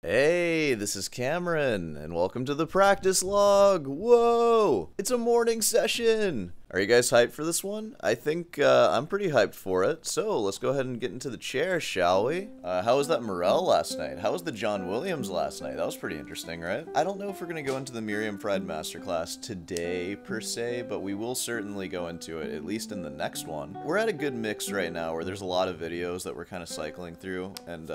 Hey, this is Cameron, and welcome to the practice log! Whoa! It's a morning session! Are you guys hyped for this one? I think I'm pretty hyped for it, so let's go ahead and get into the chair, shall we? How was that Morel last night? How was the John Williams last night? That was pretty interesting, right? I don't know if we're gonna go into the Miriam Fried Masterclass today, per se, but we will certainly go into it, at least in the next one. We're at a good mix right now, where there's a lot of videos that we're kind of cycling through, and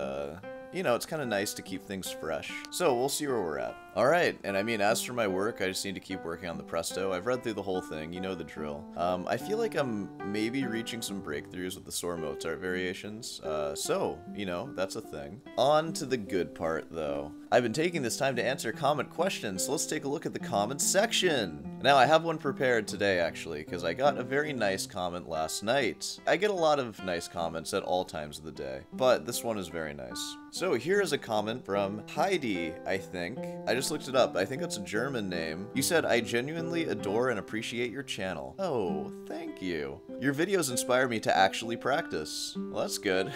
you know, it's kind of nice to keep things fresh. So we'll see where we're at. Alright, and I mean, as for my work, I just need to keep working on the Presto. I've read through the whole thing, you know the drill. I feel like I'm maybe reaching some breakthroughs with the sore Mozart variations, so, you know, that's a thing. On to the good part, though. I've been taking this time to answer comment questions, so let's take a look at the comments section. Now, I have one prepared today, actually, because I got a very nice comment last night. I get a lot of nice comments at all times of the day, but this one is very nice. So here is a comment from Heidi, I think. I just looked it up. I think that's a German name. You said, "I genuinely adore and appreciate your channel." Oh, thank you. Your videos inspire me to actually practice. Well, that's good.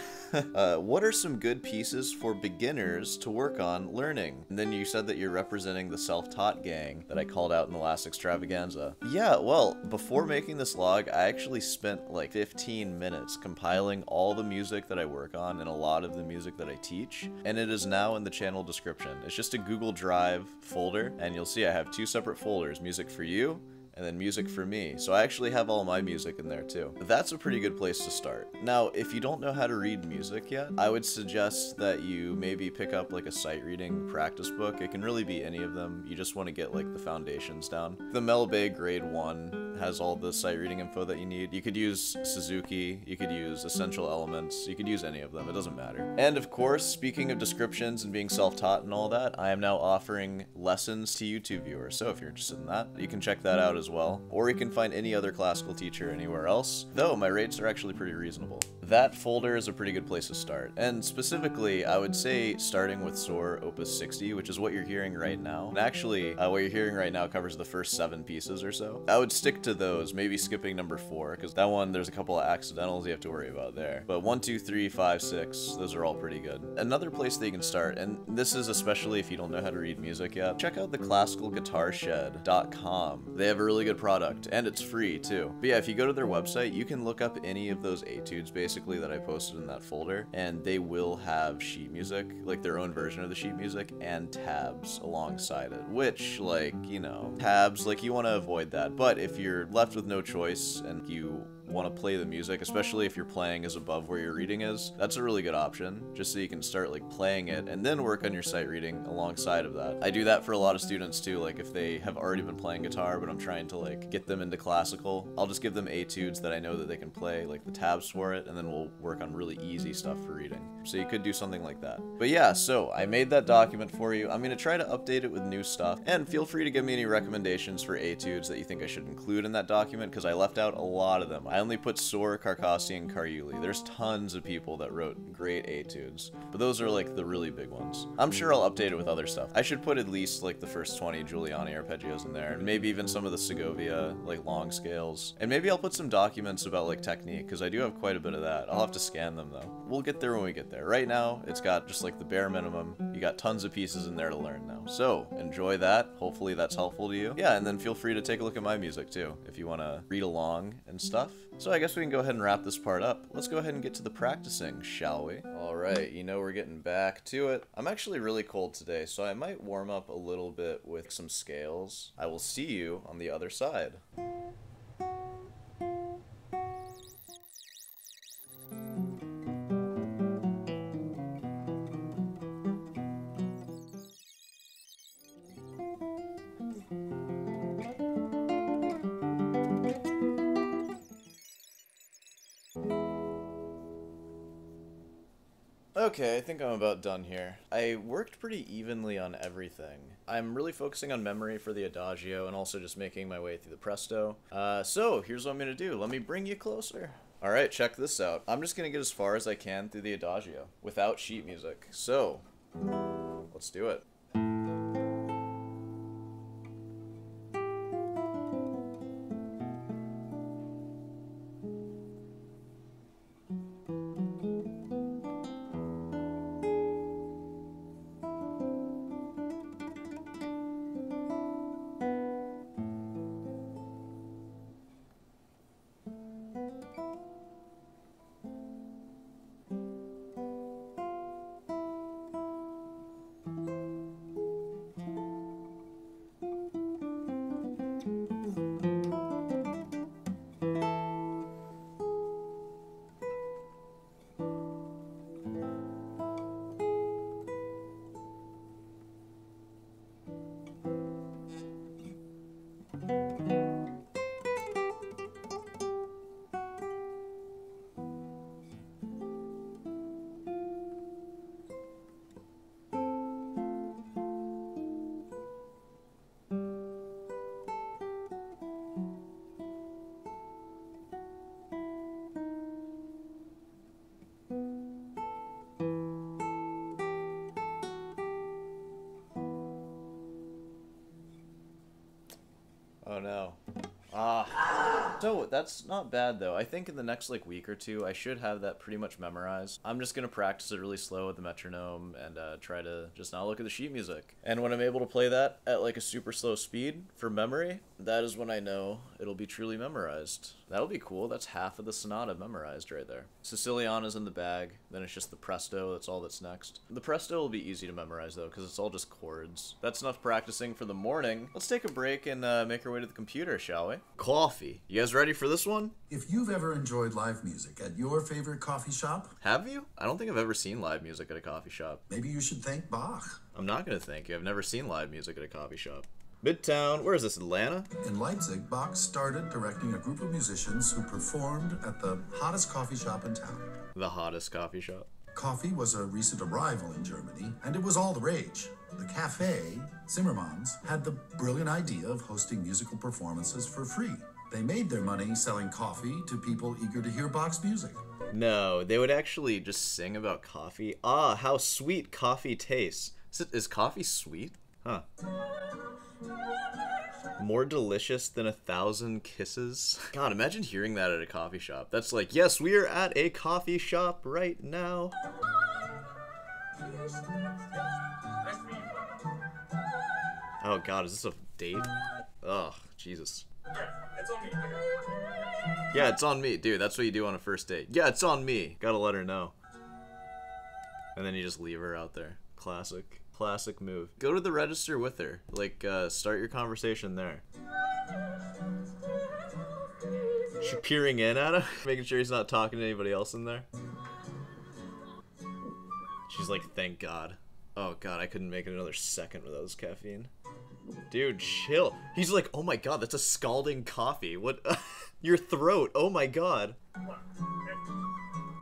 What are some good pieces for beginners to work on learning? And then you said that you're representing the self-taught gang that I called out in the last extravaganza. Yeah, well, before making this log, I actually spent like 15 minutes compiling all the music that I work on and a lot of the music that I teach, and it is now in the channel description. It's just a Google Drive folder, and you'll see I have two separate folders, music for you, and then music for me. So I actually have all my music in there too. That's a pretty good place to start. Now, if you don't know how to read music yet, I would suggest that you maybe pick up like a sight reading practice book. It can really be any of them. You just want to get like the foundations down. The Mel Bay Grade 1 has all the sight reading info that you need. You could use Suzuki, you could use Essential Elements, you could use any of them, it doesn't matter. And of course, speaking of descriptions and being self-taught and all that, I am now offering lessons to YouTube viewers. So if you're interested in that, you can check that out as well, or you can find any other classical teacher anywhere else, though my rates are actually pretty reasonable. That folder is a pretty good place to start, and specifically I would say starting with SOAR Opus 60, which is what you're hearing right now. And actually what you're hearing right now covers the first 7 pieces or so. I would stick to those, maybe skipping number 4, because that one there's a couple of accidentals you have to worry about there, but 1, 2, 3, 5, 6, those are all pretty good. Another place that you can start, and this is especially if you don't know how to read music yet, check out the classicalguitarshed.com. They have a really good product, and it's free too. But yeah, if you go to their website, you can look up any of those etudes basically that I posted in that folder, and they will have sheet music, like their own version of the sheet music, and tabs alongside it, which, like, you know, tabs, like, you want to avoid that. But if you're left with no choice and you want to play the music, especially if your playing is above where your reading is, that's a really good option, just so you can start like playing it and then work on your sight reading alongside of that. I do that for a lot of students too, like if they have already been playing guitar but I'm trying to like get them into classical, I'll just give them etudes that I know that they can play, like the tabs for it, and then we'll work on really easy stuff for reading. So you could do something like that. But yeah, so I made that document for you. I'm going to try to update it with new stuff, and feel free to give me any recommendations for etudes that you think I should include in that document, because I left out a lot of them. I only put Soar, Carcassi, and Cariuli. There's tons of people that wrote great etudes, but those are like the really big ones. I'm sure I'll update it with other stuff. I should put at least like the first 20 Giuliani arpeggios in there, and maybe even some of the Segovia, like long scales. And maybe I'll put some documents about like technique, because I do have quite a bit of that. I'll have to scan them though. We'll get there when we get there. Right now, it's got just like the bare minimum. You got tons of pieces in there to learn now. So enjoy that. Hopefully that's helpful to you. Yeah, and then feel free to take a look at my music too, if you want to read along and stuff. So I guess we can go ahead and wrap this part up. Let's go ahead and get to the practicing, shall we? Alright, you know we're getting back to it. I'm actually really cold today, so I might warm up a little bit with some scales. I will see you on the other side. Okay, I think I'm about done here. I worked pretty evenly on everything. I'm really focusing on memory for the Adagio and also just making my way through the Presto. So here's what I'm gonna do. Let me bring you closer. Alright, check this out. I'm just gonna get as far as I can through the Adagio without sheet music. So, let's do it. no. So that's not bad though. I think in the next like week or two I should have that pretty much memorized. I'm just gonna practice it really slow with the metronome and try to just not look at the sheet music. And when I'm able to play that at like a super slow speed for memory, that is when I know it'll be truly memorized. That'll be cool. That's half of the sonata memorized right there. Siciliana's in the bag, then it's just the presto, that's all that's next. The presto will be easy to memorize though, because it's all just chords. That's enough practicing for the morning. Let's take a break and make our way to the computer, shall we? Coffee. You guys ready for this one? If you've ever enjoyed live music at your favorite coffee shop, Have you? I don't think I've ever seen live music at a coffee shop. maybe you should thank Bach. I'm not gonna thank you. I've never seen live music at a coffee shop. Midtown. Where is this? Atlanta? In Leipzig, Bach started directing a group of musicians who performed at the hottest coffee shop in town. The hottest coffee shop. Coffee was a recent arrival in Germany, and it was all the rage. The cafe, Zimmermann's, had the brilliant idea of hosting musical performances for free. They made their money selling coffee to people eager to hear Bach's music. No, they would actually just sing about coffee. Ah, how sweet coffee tastes. Is coffee sweet? Huh. More delicious than 1,000 kisses? God, imagine hearing that at a coffee shop. That's like, yes, we are at a coffee shop right now. Oh God, is this a date? Oh, Jesus. Yeah, it's on me. Dude, that's what you do on a first date. Yeah, it's on me. Gotta let her know. And then you just leave her out there. Classic. Classic move. Go to the register with her. Like, start your conversation there. She peering in at him, making sure he's not talking to anybody else in there. She's like, thank God. Oh God, I couldn't make it another second without this caffeine. Dude, chill. He's like, oh my God, that's a scalding coffee. What? Your throat. Oh my God.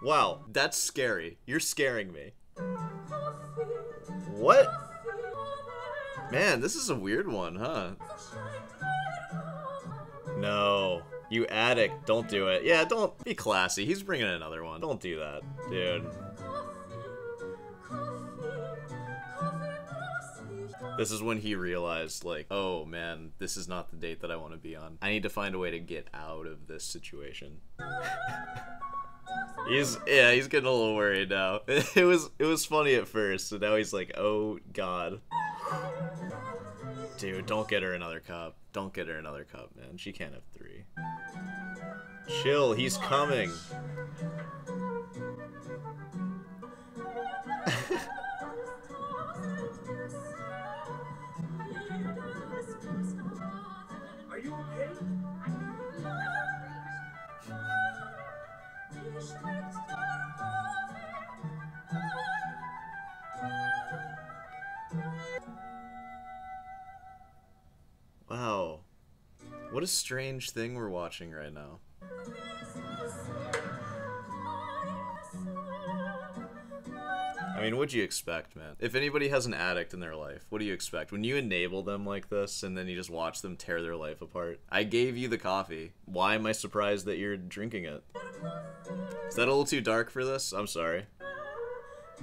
Wow, that's scary. You're scaring me. What? Man, this is a weird one, huh? No. You addict. Don't do it. Yeah, don't be classy. He's bringing another one. Don't do that, dude. This is when he realized, like, oh man, this is not the date that I want to be on. I need to find a way to get out of this situation. He's getting a little worried now. It was funny at first, so now he's like, oh God. Dude, don't get her another cup. Don't get her another cup, man. She can't have 3. Chill, he's coming. Are you okay? Wow. What a strange thing we're watching right now. I mean, what'd you expect, man? If anybody has an addict in their life, what do you expect? When you enable them like this and then you just watch them tear their life apart? I gave you the coffee. Why am I surprised that you're drinking it? Is that a little too dark for this? I'm sorry.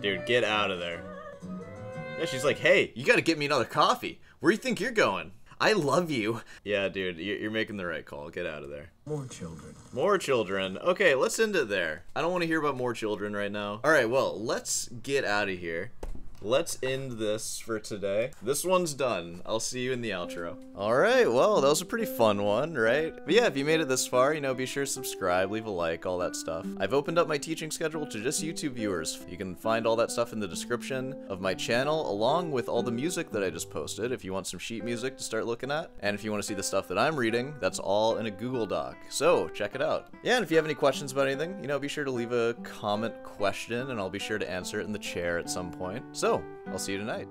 Dude, get out of there. Yeah, she's like, hey, you gotta get me another coffee. Where do you think you're going? I love you. Yeah, dude, you're making the right call. Get out of there. More children. More children. Okay, let's end it there. I don't want to hear about more children right now. All right, well, let's get out of here. Let's end this for today. This one's done. I'll see you in the outro. All right, well, that was a pretty fun one, right? But yeah, if you made it this far, you know, be sure to subscribe, leave a like, all that stuff. I've opened up my teaching schedule to just YouTube viewers. You can find all that stuff in the description of my channel, along with all the music that I just posted, if you want some sheet music to start looking at. And if you want to see the stuff that I'm reading, that's all in a Google Doc. So check it out. Yeah, and if you have any questions about anything, you know, be sure to leave a comment question, and I'll be sure to answer it in the chair at some point. So, I'll see you tonight.